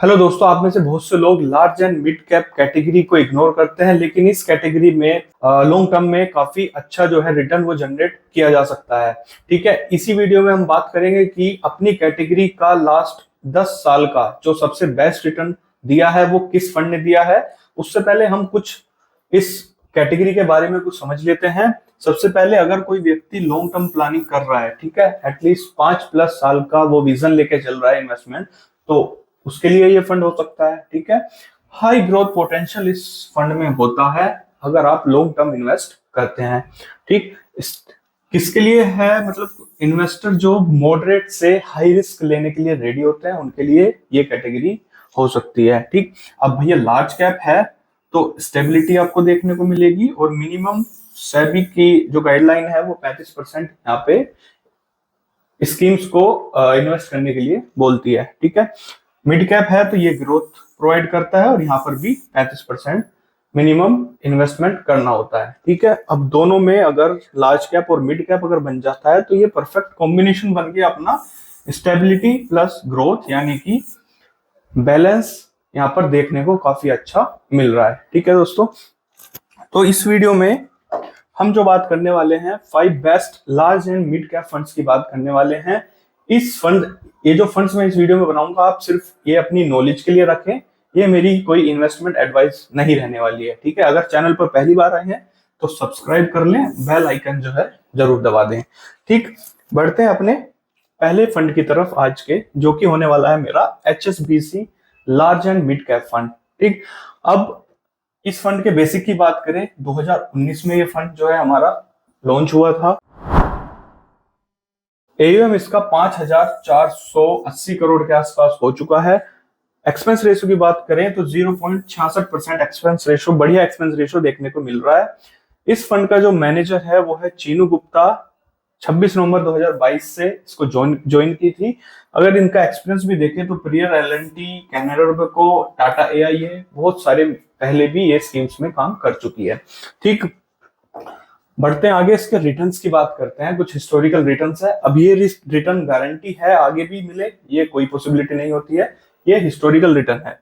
Hello दोस्तों, आप में से बहुत से लोग large and mid cap category को इग्नोर करते हैं, लेकिन इस कैटेगरी में लॉन्ग टर्म में काफी अच्छा जो है रिटर्न वो जनरेट किया जा सकता है। ठीक है, इसी वीडियो में हम बात करेंगे कि अपनी कैटेगरी का लास्ट 10 साल का जो सबसे बेस्ट रिटर्न दिया है वो किस फंड ने दिया है। उससे पहले हम कुछ इस कैटेगरी के बारे में कुछ समझ लेते हैं। सबसे पहले, अगर कोई व्यक्ति लॉन्ग टर्म प्लानिंग कर रहा है, ठीक है, एटलीस्ट 5+ साल का वो विजन लेके चल रहा है इन्वेस्टमेंट, तो उसके लिए ये फंड हो सकता है। ठीक है, हाई ग्रोथ पोटेंशियल इस फंड में होता है अगर आप लॉन्ग टर्म इन्वेस्ट करते हैं। ठीक, किसके लिए है, मतलब इन्वेस्टर जो मॉडरेट से हाई रिस्क लेने के लिए रेडी होते हैं उनके लिए ये कैटेगरी हो सकती है। ठीक, अब भैया लार्ज कैप है तो स्टेबिलिटी आपको देखने को मिलेगी और मिनिमम सेबी की जो गाइडलाइन है वो 35% यहाँ पे स्कीम्स को इन्वेस्ट करने के लिए बोलती है। ठीक है, मिड कैप है तो ये ग्रोथ प्रोवाइड करता है और यहाँ पर भी 35% मिनिमम इन्वेस्टमेंट करना होता है। ठीक है, अब दोनों में अगर लार्ज कैप और मिड कैप अगर बन जाता है तो ये परफेक्ट कॉम्बिनेशन बन गया अपना स्टेबिलिटी प्लस ग्रोथ, यानी कि बैलेंस यहाँ पर देखने को काफी अच्छा मिल रहा है। ठीक है दोस्तों, तो इस वीडियो में हम जो बात करने वाले हैं 5 best large and mid cap funds की बात करने वाले हैं। ये जो फंड्स मैं इस वीडियो में बनाऊंगा आप सिर्फ ये अपनी नॉलेज के लिए रखें, ये मेरी कोई इन्वेस्टमेंट एडवाइस नहीं रहने वाली है। ठीक है, अगर चैनल पर पहली बार आए हैं तो सब्सक्राइब कर लें, बेल आइकन जो है जरूर दबा दें। ठीक, बढ़ते हैं अपने पहले फंड की तरफ आज के, जो कि होने वाला है मेरा HSBC large and mid cap fund. ठीक, अब इस फंड के बेसिक की बात करें, 2019 में ये फंड जो है हमारा लॉन्च हुआ था। एयूएम इसका 5,480 करोड़ के आसपास हो चुका है। एक्सपेंस रेशो की बात करें तो 0.66% एक्सपेंस रेशो, बढ़िया एक्सपेंस रेशो देखने को मिल रहा है। इस फंड का जो मैनेजर है वो है चीनू गुप्ता, 26 नवंबर 2022 से इसको ज्वाइन की थी। अगर इनका एक्सपीरियंस भी देखें तो प्रियर एल&टी, कैनरा को, टाटा AIA, बहुत सारे पहले भी ये स्कीम्स में काम कर चुकी है। ठीक, बढ़ते हैं आगे, इसके रिटर्न्स की बात करते हैं। कुछ हिस्टोरिकल रिटर्न्स है। अब ये रिटर्न गारंटी है आगे भी मिले, ये कोई पॉसिबिलिटी नहीं होती है, ये हिस्टोरिकल रिटर्न है।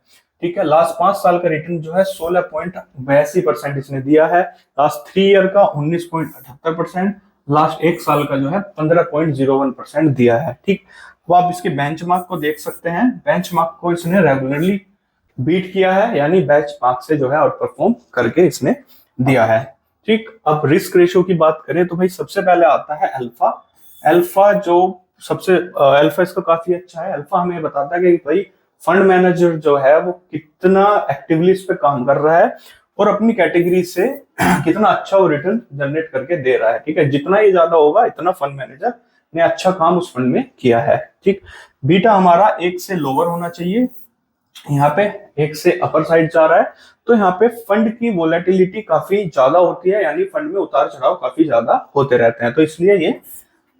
ठीक है, लास्ट 5 साल का रिटर्न जो है 16.82% इसने दिया है। लास्ट 3 ईयर का 19.78%, लास्ट 1 साल का जो है 15.01% दिया है। ठीक, अब आप इसके बेंचमार्क को देख सकते हैं। बेंचमार्क को इसने रेगुलरली बीट किया है, यानी बेंचमार्क से जो है आउट परफॉर्म करके इसने दिया है। ठीक, अब रिस्क रेशियो की बात करें तो भाई सबसे पहले आता है अल्फा। अल्फा जो सबसे अल्फा इसका काफी अच्छा है। अल्फा हमें बताता है कि भाई फंड मैनेजर जो है वो कितना एक्टिवली इस पे काम कर रहा है और अपनी कैटेगरी से कितना अच्छा वो रिटर्न जनरेट करके दे रहा है। ठीक है, जितना ये ज्यादा होगा इतना फंड मैनेजर ने अच्छा काम उस फंड में किया है। ठीक, बीटा हमारा 1 से लोअर होना चाहिए, यहाँ पे 1 से अपर साइड जा रहा है, तो यहाँ पे फंड की वोलेटिलिटी काफी ज्यादा होती है, यानी फंड में उतार चढ़ाव काफी ज्यादा होते रहते हैं, तो इसलिए ये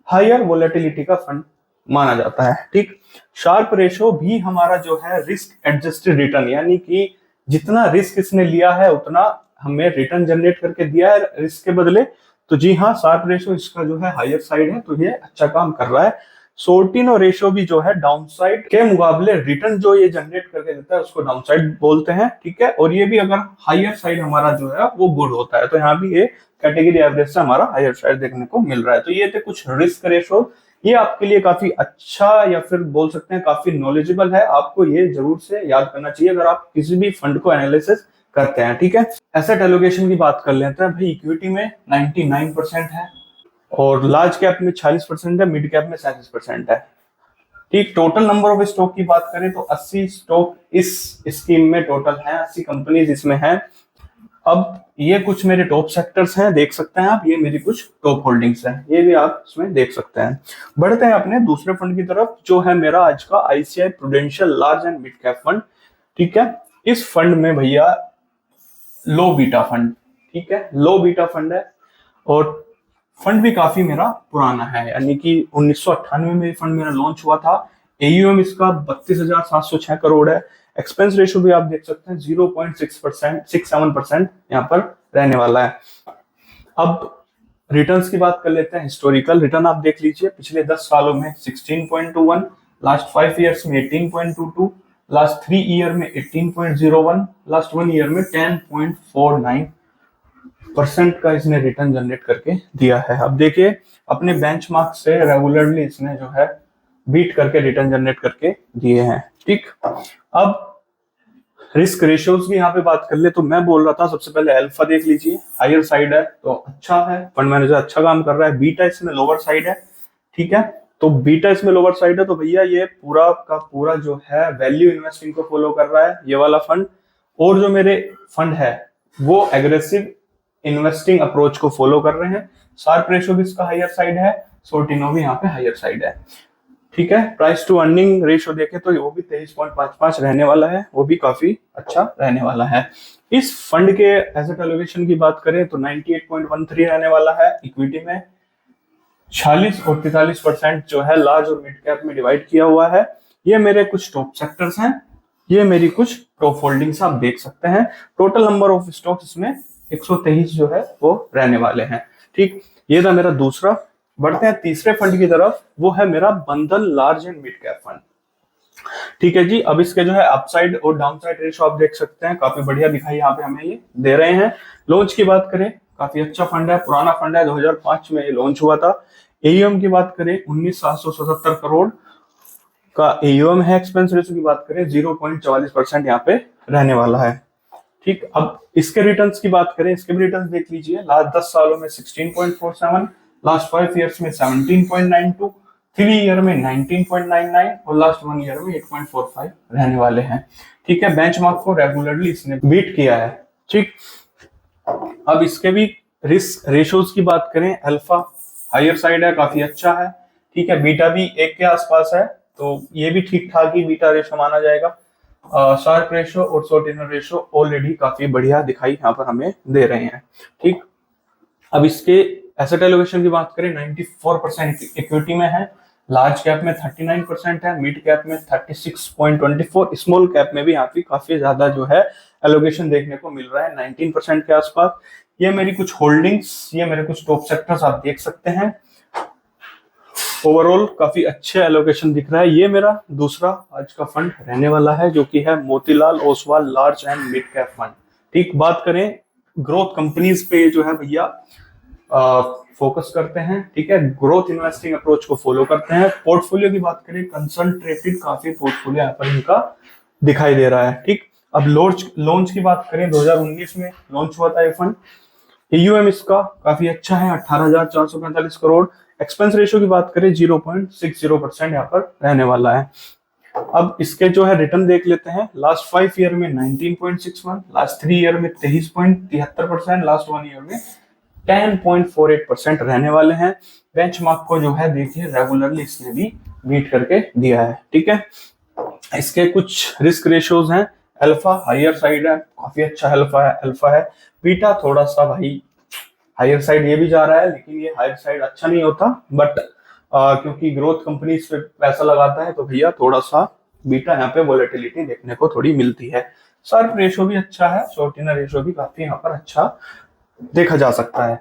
हायर वोलेटिलिटी का फंड माना जाता है। ठीक, शार्प रेशो भी हमारा जो है रिस्क एडजस्टेड रिटर्न, यानी कि जितना रिस्क इसने लिया है उतना हमें रिटर्न जनरेट करके दिया है रिस्क के बदले। तो जी हाँ, शार्प रेशो इसका जो है हायर साइड है, तो ये अच्छा काम कर रहा है। सोर्टिनो रेशो भी जो है डाउनसाइड के मुकाबले रिटर्न जो ये जनरेट करके देता है उसको डाउनसाइड बोलते हैं। ठीक है, और ये भी अगर हायर साइड हमारा जो है वो गुड होता है, तो यहाँ भी ये कैटेगरी एवरेज से हमारा हायर साइड देखने को मिल रहा है। तो ये थे कुछ रिस्क रेशो, ये आपके लिए काफी अच्छा या फिर बोल सकते हैं काफी नॉलेजेबल है। आपको ये जरूर से याद करना चाहिए अगर आप किसी भी फंड को एनालिसिस करते हैं। ठीक है, एसेट एलोकेशन की बात कर लेते हैं। भाई इक्विटी में 99% है और लार्ज कैप में 46% है, मिड कैप में 37% है। ठीक, टोटल नंबर ऑफ स्टॉक की बात करें तो 80 स्टॉक इस स्कीम में टोटल है, 80 कंपनीज इसमें हैं। अब ये कुछ मेरे टॉप सेक्टर्स हैं, देख सकते हैं आप, ये मेरी कुछ टॉप होल्डिंग्स हैं, ये भी आप इसमें देख सकते हैं। बढ़ते हैं अपने दूसरे फंड की तरफ, जो है मेरा आज का ICICI prudential large and mid cap fund. ठीक है, इस फंड में भैया लो बीटा फंड, ठीक है, लो बीटा फंड है और फंड भी काफी मेरा पुराना है, यानी कि 1998 में फंड मेरा लॉन्च हुआ था। AUM इसका 32,706 करोड़ है। एक्सपेंस रेशियो भी आप देख सकते हैं 0.67% यहाँ पर रहने वाला है। अब रिटर्न्स की बात कर लेते हैं। हिस्टोरिकल रिटर्न आप देख लीजिए, पिछले 10 सालों में 16.21, लास्ट 5 ईयर्स में 18.22, लास्ट 3 ईयर में 18.01, लास्ट 1 ईयर में 10.49% का इसने रिटर्न जनरेट करके दिया है। अब देखिए अपने बेंचमार्क से रेगुलरली इसने जो है बीट करके रिटर्न जनरेट करके दिए हैं। ठीक, अब रिस्क रेशियोज की यहाँ पे बात कर ले तो मैं बोल रहा था सबसे पहले अल्फा देख लीजिए, हायर साइड है तो अच्छा है, फंड मैनेजर अच्छा काम कर रहा है। बीटा इसमें लोअर साइड है, ठीक है, तो बीटा इसमें लोअर साइड है तो भैया ये पूरा का पूरा जो है वैल्यू इन्वेस्टिंग को फॉलो कर रहा है ये वाला फंड, और जो मेरे फंड है वो एग्रेसिव इन्वेस्टिंग अप्रोच को फॉलो कर रहे हैं। शार्प रेशियो भी इसका हायर साइड है, सोर्टिनो भी यहाँ पे हायर साइड है। ठीक है, प्राइस टू अर्निंग रेशियो देखें तो वो भी 23.55 रहने वाला है, वो भी काफी अच्छा रहने वाला है। इस फंड के एसेट एलोकेशन की बात करें तो 98.13 रहने वाला है, इक्विटी में 46 और 43% जो है लार्ज और मिड कैप में डिवाइड किया हुआ है। ये मेरे कुछ टॉप सेक्टर्स हैं, ये मेरी कुछ टॉप होल्डिंग्स आप देख सकते हैं। टोटल नंबर ऑफ स्टॉक्स इसमें 123 जो है वो रहने वाले हैं। ठीक, ये था मेरा दूसरा। बढ़ते हैं तीसरे फंड की तरफ, वो है मेरा बंधन large and mid cap fund. ठीक है जी, अब इसके जो है अपसाइड और डाउनसाइड रेशियो आप देख सकते हैं, काफी बढ़िया दिखाई यहाँ पे हमें ये दे रहे हैं। लॉन्च की बात करें काफी अच्छा फंड है, पुराना फंड है, 2005 में ये लॉन्च हुआ था। एयूएम की बात करें 19,777 करोड़ का एयूएम है। एक्सपेंस रेशियो की बात करें 0.44% यहाँ पे रहने वाला है। ठीक, अब इसके रिटर्न्स की बात करें, इसके भी रिटर्न्स देख लीजिए। लास्ट 10 सालों में 16.47, लास्ट 5 ईयर्स में 17.92, 3 ईयर में 19.99 और लास्ट 1 ईयर में 8.45 रहने वाले हैं। ठीक है, बेंचमार्क को रेगुलरली इसने बीट किया है। ठीक, अब इसके भी रिस्क रेशियोज की बात करें, अल्फा हायर साइड है, काफी अच्छा है। ठीक है, बीटा भी 1 के आसपास है, तो ये भी ठीक ठाक ही बीटा रेशियो माना जाएगा। शार्प रेशियो और सोर्टिनो रेशियो ऑलरेडी काफी बढ़िया दिखाई यहाँ पर हमें दे रहे हैं। ठीक, अब इसके एसेट एलोकेशन की बात करें 94% इक्विटी में है, लार्ज कैप में 39% है, मिड कैप में 36.24, स्मॉल कैप में भी यहाँ पे काफी ज्यादा जो है एलोकेशन देखने को मिल रहा है 19% के आसपास। ये मेरी कुछ होल्डिंग्स, ये मेरे कुछ टॉप सेक्टर्स आप देख सकते हैं। ओवरऑल काफी अच्छे एलोकेशन दिख रहा है। ये मेरा दूसरा आज का फंड रहने वाला है जो कि है Motilal Oswal large and mid cap fund. ठीक, बात करें ग्रोथ कंपनीज पे जो है भैया फोकस करते हैं। ठीक है, ग्रोथ इन्वेस्टिंग अप्रोच को फॉलो करते हैं। पोर्टफोलियो की बात करें कंसंट्रेटेड काफी पोर्टफोलियो यहाँ पर इनका दिखाई दे रहा है। ठीक, अब लॉन्च की बात करें 2019 में लॉन्च हुआ था ये फंड। एयूएम इसका काफी अच्छा है, 18,445 करोड़। एक्सपेंस रेशियो की बात करें 0.60% यहाँ पर रहने वाला है। अब इसके जो है रिटर्न देख लेते हैं। लास्ट 5 ईयर में 19.61, लास्ट 3 ईयर में 23.73%, लास्ट 1 ईयर में 10.48% रहने वाले हैं। बेंचमार्क को जो है देखिए रेगुलरली इसने भी बीट करके दिया है। ठीक है, इसके कुछ रिस्क रेशियोज हैं। अल्फा हायर साइड है, काफी अच्छा अल्फा है। बीटा थोड़ा सा भाई हायर साइड ये भी जा रहा है, लेकिन ये हायर साइड अच्छा नहीं होता, बट क्योंकि ग्रोथ कंपनीज पे पैसा लगाता है तो भैया थोड़ा सा बीटा यहाँ पे वोलेटिलिटी देखने को थोड़ी मिलती है। शार्प रेशियो भी अच्छा है, शॉर्टिनर रेशियो भी काफी यहाँ पर अच्छा देखा जा सकता है।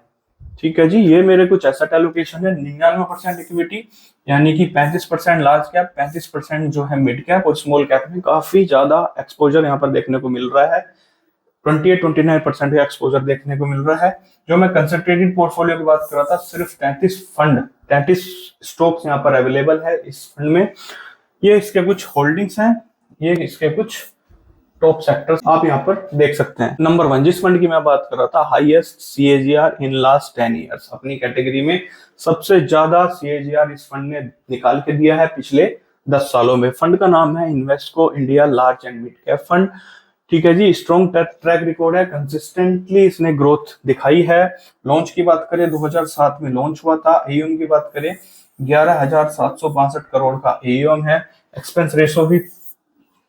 ठीक है जी, ये मेरे कुछ एसेट एलोकेशन है। 99% इक्विटी यानी कि 35% लार्ज कैप, 35% जो है मिड कैप और स्मॉल कैप में काफी ज्यादा एक्सपोजर यहाँ पर देखने को मिल रहा है। 28-29% का एक्सपोजर देखने को मिल रहा है। जो मैं कंसंट्रेटेड पोर्टफोलियो की बात कर रहा था, सिर्फ 33 स्टॉक्स यहाँ पर अवेलेबल है इस फंड में। ये इसके कुछ होल्डिंग्स हैं, ये इसके कुछ टॉप सेक्टर्स आप यहाँ पर देख सकते हैं। नंबर 1 जिस फंड की मैं बात कर रहा था, highest CAGR in last 10 years, अपनी कैटेगरी में सबसे ज्यादा सीएजीआर इस फंड ने निकाल के दिया है पिछले 10 सालों में। फंड का नाम है Invesco India large and mid cap fund. ठीक है जी, स्ट्रॉन्ग ट्रैक रिकॉर्ड है, कंसिस्टेंटली इसने ग्रोथ दिखाई है। लॉन्च की बात करें 2007 में लॉन्च हुआ था। एयूएम की बात करें 11,762 करोड़ का एयूएम है। एक्सपेंस रेशियो भी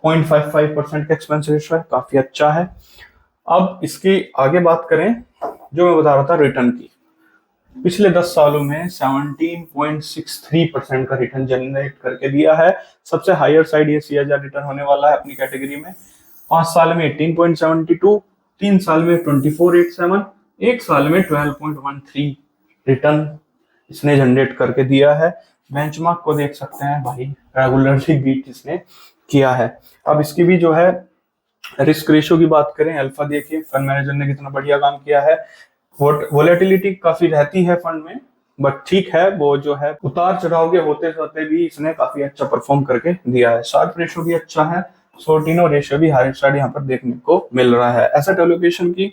0.55% का एक्सपेंस रेशियो है, काफी अच्छा है। अब इसकी आगे बात करें, जो मैं बता रहा था रिटर्न की, पिछले 10 सालों में 17.63% का रिटर्न जनरेट करके दिया है। सबसे हायर साइड ये सीएजीआर रिटर्न होने वाला है अपनी कैटेगरी में। 5 साल में 18.72, 3 साल में 24.87, 1 साल में 12.13 रिटर्न इसने जनरेट करके दिया है। बेंचमार्क को देख सकते हैं भाई, रेगुलरली बीट इसने किया है। अब इसकी भी जो है रिस्क रेशियो की बात करें, अल्फा देखिए फंड मैनेजर ने कितना बढ़िया काम किया है। वोलेटिलिटी काफी रहती है फंड में, बट ठीक है, वो जो है उतार चढ़ाव के होते होते भी इसने काफी अच्छा परफॉर्म करके दिया है। शार्प रेशियो भी अच्छा है, सोर्टिनो रेशियो भी हाई साइड यहाँ पर देखने को मिल रहा है। एसेट एलोकेशन की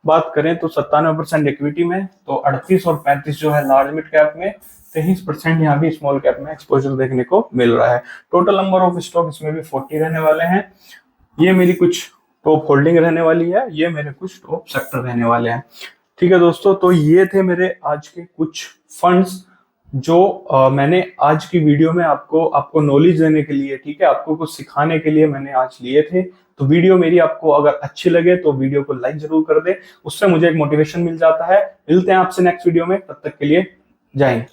बात करें तो 97% इक्विटी में, तो 38 और 35 जो है लार्ज मिड कैप में, 23% यहाँ भी स्मॉल कैप में एक्सपोजर देखने को मिल रहा है। टोटल नंबर ऑफ स्टॉक इसमें भी 40 रहने वाले हैं। ये मेरी कुछ टॉप होल्डिंग रहने वाली है, ये मेरे कुछ टॉप सेक्टर रहने वाले हैं। ठीक है दोस्तों, तो ये थे मेरे आज के कुछ फंड्स जो मैंने आज की वीडियो में आपको नॉलेज देने के लिए, ठीक है, आपको कुछ सिखाने के लिए मैंने आज लिए थे। तो वीडियो मेरी आपको अगर अच्छी लगे तो वीडियो को लाइक जरूर कर दे, उससे मुझे एक मोटिवेशन मिल जाता है। मिलते हैं आपसे नेक्स्ट वीडियो में, तब तक के लिए जय हिंद।